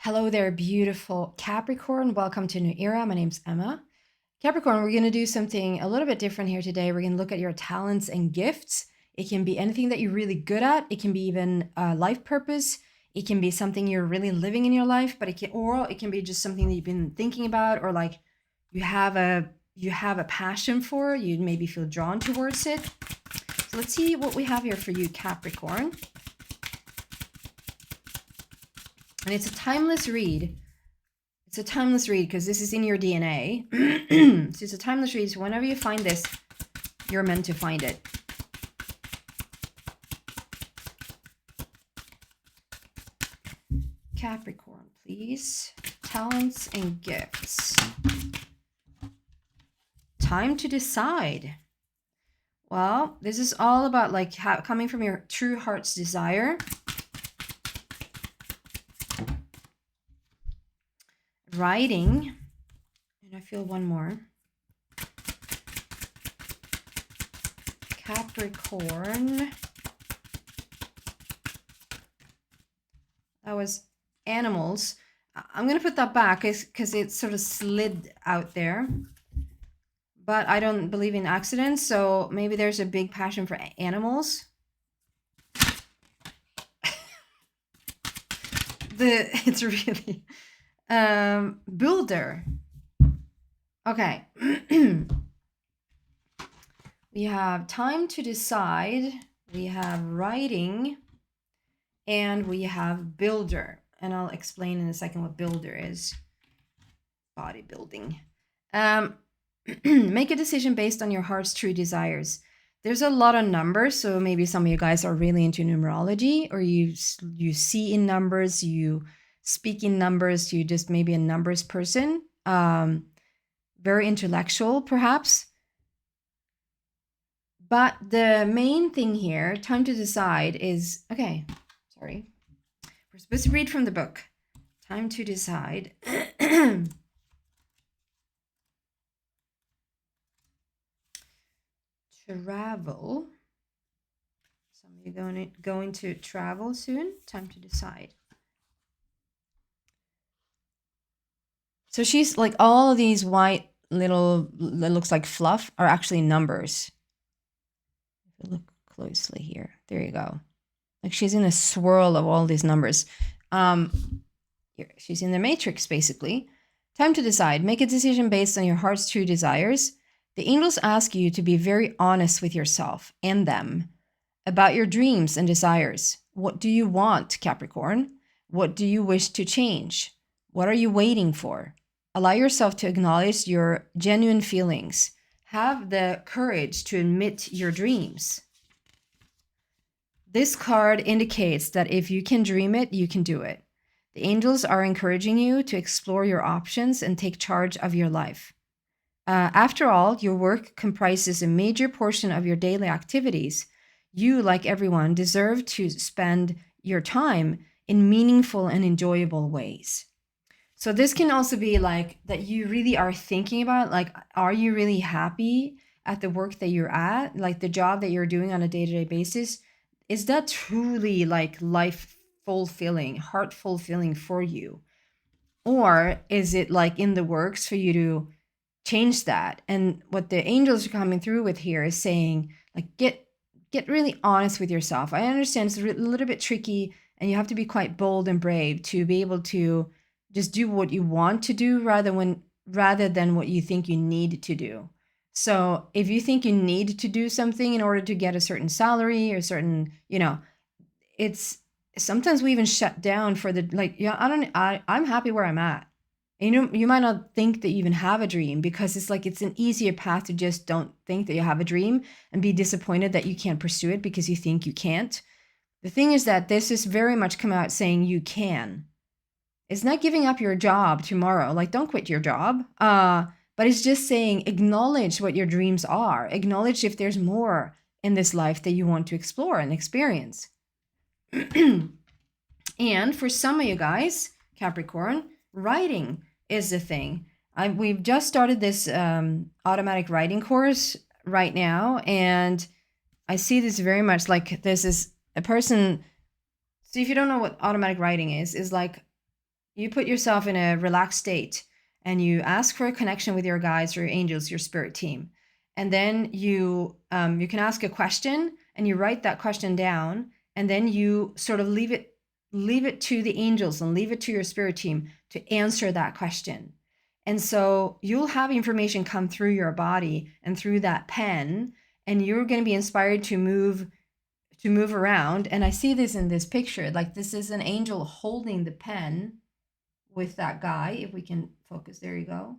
Hello there, beautiful Capricorn. Welcome to a new era. My name's Emma. Capricorn, we're going to do something a little bit different here today. We're going to look at your talents and gifts. It can be anything that you're really good at. It can be even a life purpose. It can be something you're really living in your life, but it can be just something that you've been thinking about, or like you have a passion for, you maybe feel drawn towards it. So let's see what we have here for you, Capricorn. And it's a timeless read. It's a timeless read because this is in your DNA. So it's a timeless read. So whenever you find this, you're meant to find it. Capricorn, please. Talents and gifts. Time to decide. Well, this is all about like coming from your true heart's desire. Writing, and I feel one more. Capricorn. That was animals. I'm going to put that back because it sort of slid out there. But I don't believe in accidents, so maybe there's a big passion for animals. It's really... builder. Okay. We have time to decide. We have writing. And we have builder. And I'll explain in a second what builder is. Bodybuilding. Make a decision based on your heart's true desires. There's a lot of numbers, so maybe some of you guys are really into numerology, or you see in numbers, you speak in numbers, you just maybe a numbers person, very intellectual perhaps. But the main thing here, time to decide, is, okay, sorry. We're supposed to read from the book. Time to decide. Travel. Some of you going to travel soon. Time to decide. So she's like, all of these white little, that looks like fluff, are actually numbers. If you look closely here, there you go. Like she's in a swirl of all these numbers. Here, she's in the matrix, basically. Time to decide. Make a decision based on your heart's true desires. The angels ask you to be very honest with yourself and them about your dreams and desires. What do you want, Capricorn? What do you wish to change? What are you waiting for? Allow yourself to acknowledge your genuine feelings. Have the courage to admit your dreams. This card indicates that if you can dream it, you can do it. The angels are encouraging you to explore your options and take charge of your life. After all, your work comprises a major portion of your daily activities. You, like everyone, deserve to spend your time in meaningful and enjoyable ways. So this can also be like that you really are thinking about, like, are you really happy at the work that you're at? Like the job that you're doing on a day-to-day basis? Is that truly like life fulfilling, heart fulfilling for you? Or is it like in the works for you to change that? And what the angels are coming through with here is saying, like, get really honest with yourself. I understand it's a little bit tricky and you have to be quite bold and brave to be able to just do what you want to do rather than what you think you need to do. So if you think you need to do something in order to get a certain salary or certain, it's sometimes we even shut down for the, like, yeah, I'm happy where I'm at. And you might not think that you even have a dream because it's like, it's an easier path to just don't think that you have a dream and be disappointed that you can't pursue it because you think you can't. The thing is that this is very much come out saying you can. It's not giving up your job tomorrow. Like, don't quit your job. But it's just saying, acknowledge what your dreams are. Acknowledge if there's more in this life that you want to explore and experience. And for some of you guys, Capricorn, writing is the thing. We've just started this automatic writing course right now. And I see this very much like this is a person. So if you don't know what automatic writing is like, you put yourself in a relaxed state and you ask for a connection with your guides or your angels, your spirit team. And then you can ask a question and you write that question down, and then you sort of leave it to the angels and leave it to your spirit team to answer that question. And so you'll have information come through your body and through that pen, and you're going to be inspired to move around. And I see this in this picture, like this is an angel holding the pen with that guy. If we can focus, there you go.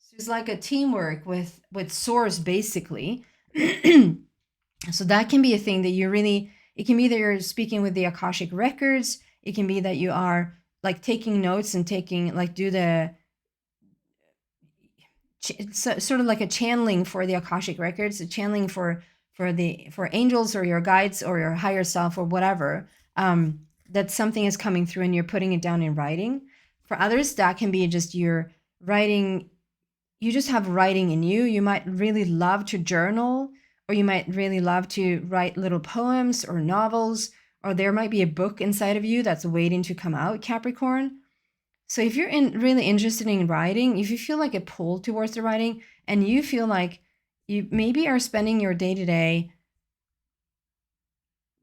So it's like a teamwork with source, basically. So that can be a thing that it can be that you're speaking with the Akashic records. It can be that you are like taking notes and taking like sort of like a channeling for the Akashic records, a channeling for angels or your guides or your higher self or whatever. That something is coming through and you're putting it down in writing. For others, that can be just your writing. You just have writing in you. You might really love to journal, or you might really love to write little poems or novels, or there might be a book inside of you that's waiting to come out, Capricorn. So if you're really interested in writing, if you feel like a pull towards the writing, and you feel like you maybe are spending your day-to-day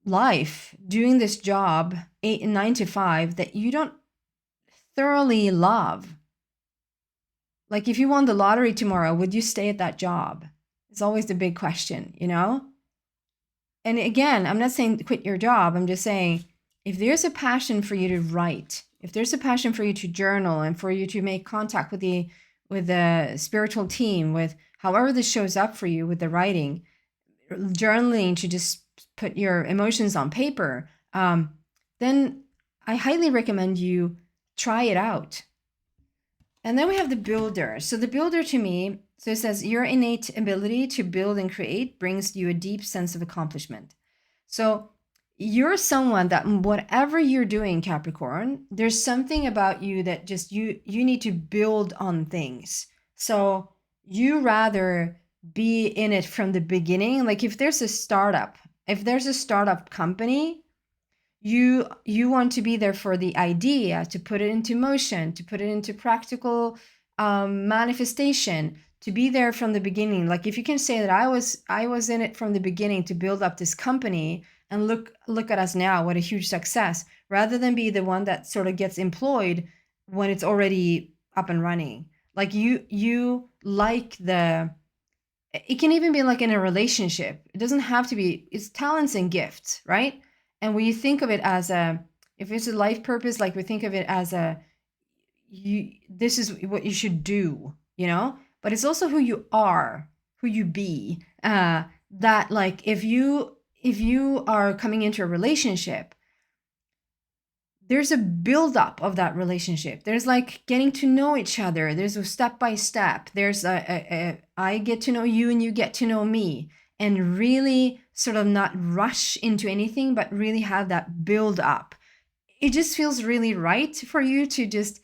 life doing this job 9 to 5 that you don't thoroughly love. Like if you won the lottery tomorrow, would you stay at that job? It's always the big question, you know? And again, I'm not saying quit your job. I'm just saying if there's a passion for you to write, if there's a passion for you to journal and for you to make contact with the spiritual team, with however this shows up for you with the writing, journaling to just put your emotions on paper, then I highly recommend you try it out. And then we have the builder. So the builder to me, so it says your innate ability to build and create brings you a deep sense of accomplishment. So you're someone that whatever you're doing, Capricorn, there's something about you that just you need to build on things. So you rather be in it from the beginning. Like if there's a startup company, you want to be there for the idea, to put it into motion, to put it into practical manifestation, to be there from the beginning. Like if you can say that I was in it from the beginning to build up this company, and look at us now, what a huge success, rather than be the one that sort of gets employed when it's already up and running. Like you like it can even be like in a relationship. It doesn't have to be, it's talents and gifts, right? And when you think of it as if it's a life purpose, like we think of it as this is what you should do, you know? But it's also who you are, who you be. That like if you are coming into a relationship, there's a buildup of that relationship. There's like getting to know each other. There's a step by step. There's I get to know you and you get to know me, and really sort of not rush into anything, but really have that build up. It just feels really right for you to just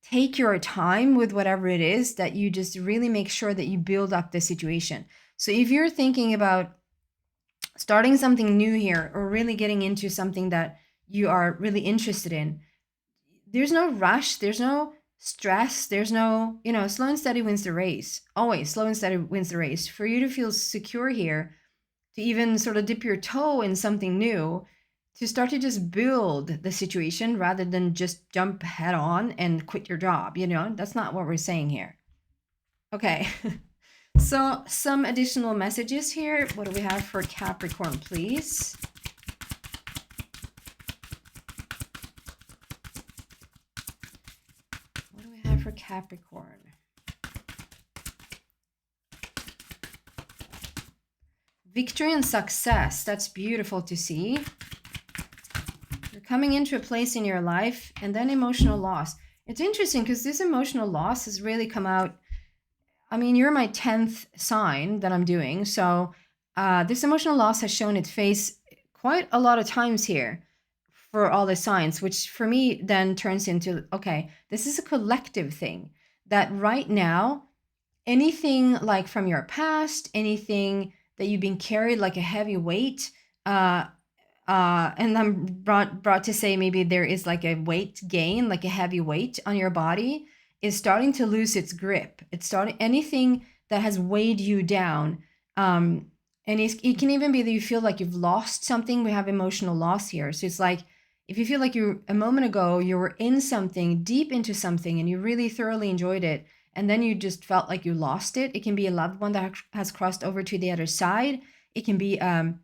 take your time with whatever it is, that you just really make sure that you build up the situation. So if you're thinking about starting something new here, or really getting into something that you are really interested in, there's no rush, there's no stress, there's no, slow and steady wins the race. Always slow and steady wins the race. For you to feel secure here, to even sort of dip your toe in something new, to start to just build the situation rather than just jump head on and quit your job. That's not what we're saying here. Okay. So some additional messages here. What do we have for Capricorn, please? What do we have for Capricorn? Victory and success. That's beautiful to see. You're coming into a place in your life, and then emotional loss. It's interesting because this emotional loss has really come out. I mean, you're my 10th sign that I'm doing. So this emotional loss has shown its face quite a lot of times here for all the signs, which for me then turns into, okay, this is a collective thing. That right now, anything like from your past, anything that you've been carried like a heavy weight, And I'm brought to say maybe there is like a weight gain, like a heavy weight on your body is starting to lose its grip. It's starting anything that has weighed you down. And it can even be that you feel like you've lost something. We have emotional loss here. So it's like if you feel like you a moment ago you were in something, deep into something, and you really thoroughly enjoyed it, and then you just felt like you lost it. It can be a loved one that has crossed over to the other side. It can be a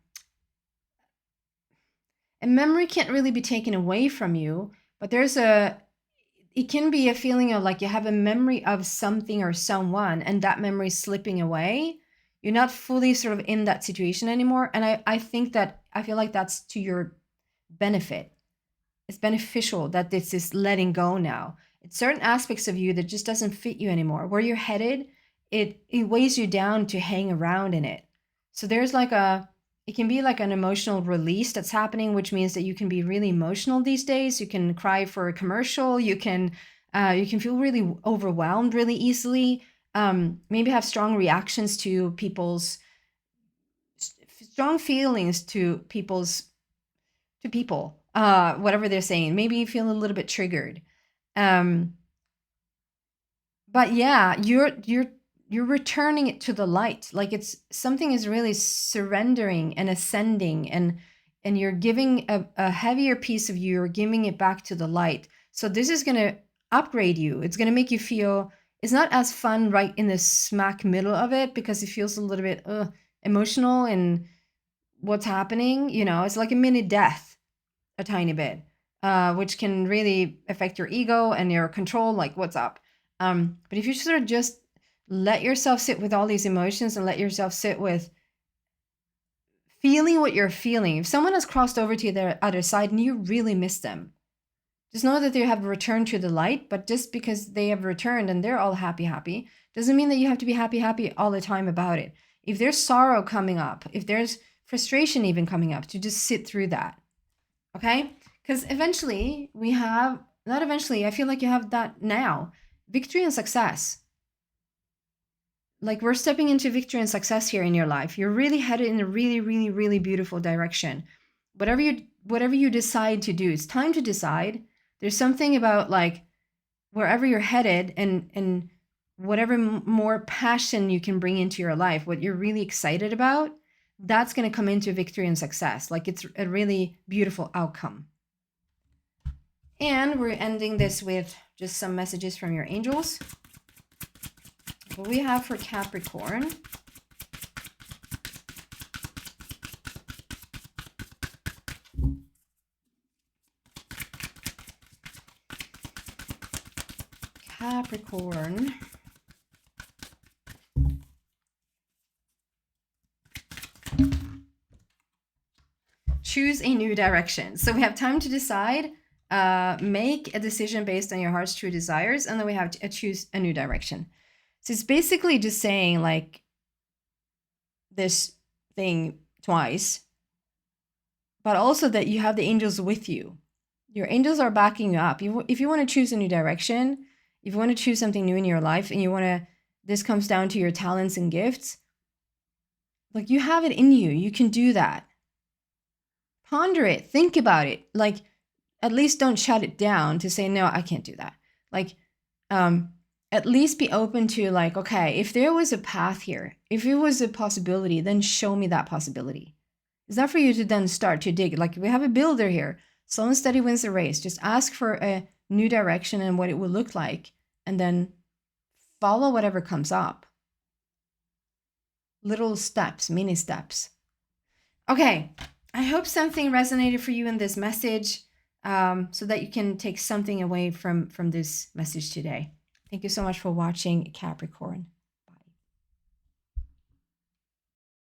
memory can't really be taken away from you, but it can be a feeling of like you have a memory of something or someone and that memory is slipping away. You're not fully sort of in that situation anymore. And I think that I feel like that's to your benefit. It's beneficial that this is letting go now. It's certain aspects of you that just doesn't fit you anymore. Where you're headed, it weighs you down to hang around in it. So there's like it can be like an emotional release that's happening, which means that you can be really emotional these days. You can cry for a commercial. You can feel really overwhelmed really easily. Maybe have strong reactions to people's strong feelings to people, whatever they're saying. Maybe you feel a little bit triggered. Um, but yeah, you're returning it to the light. Like it's something is really surrendering and ascending, and you're giving a heavier piece of you, you're giving it back to the light. So this is gonna upgrade you. It's gonna make you feel it's not as fun right in the smack middle of it because it feels a little bit emotional and what's happening. It's like a mini death a tiny bit, which can really affect your ego and your control, like what's up. But if you sort of just let yourself sit with all these emotions and let yourself sit with feeling what you're feeling. If someone has crossed over to the other side and you really miss them, just know that they have returned to the light. But just because they have returned and they're all happy, doesn't mean that you have to be happy all the time about it. If there's sorrow coming up, if there's frustration even coming up, to just sit through that. Okay? Because eventually not eventually, I feel like you have that now. Victory and success. Like we're stepping into victory and success here in your life. You're really headed in a really, really, really beautiful direction. Whatever you decide to do, it's time to decide. There's something about like wherever you're headed and whatever more passion you can bring into your life, what you're really excited about, that's going to come into victory and success. Like it's a really beautiful outcome. And we're ending this with just some messages from your angels. What we have for Capricorn. Capricorn. Choose a new direction. So we have time to decide, make a decision based on your heart's true desires, and then we have to choose a new direction. So it's basically just saying like this thing twice, but also that you have the angels with you. Your angels are backing you up. If you want to choose a new direction, if you want to choose something new in your life and this comes down to your talents and gifts, like you have it in you. You can do that. Ponder it. Think about it. Like at least don't shut it down to say, no, I can't do that. Like, at least be open to like, okay, if there was a path here, if it was a possibility, then show me that possibility. It's not for you to then start to dig. Like we have a builder here. Slow and steady wins the race. Just ask for a new direction and what it will look like, and then follow whatever comes up. Little steps, mini steps. Okay, I hope something resonated for you in this message, so that you can take something away from this message today. Thank you so much for watching, Capricorn.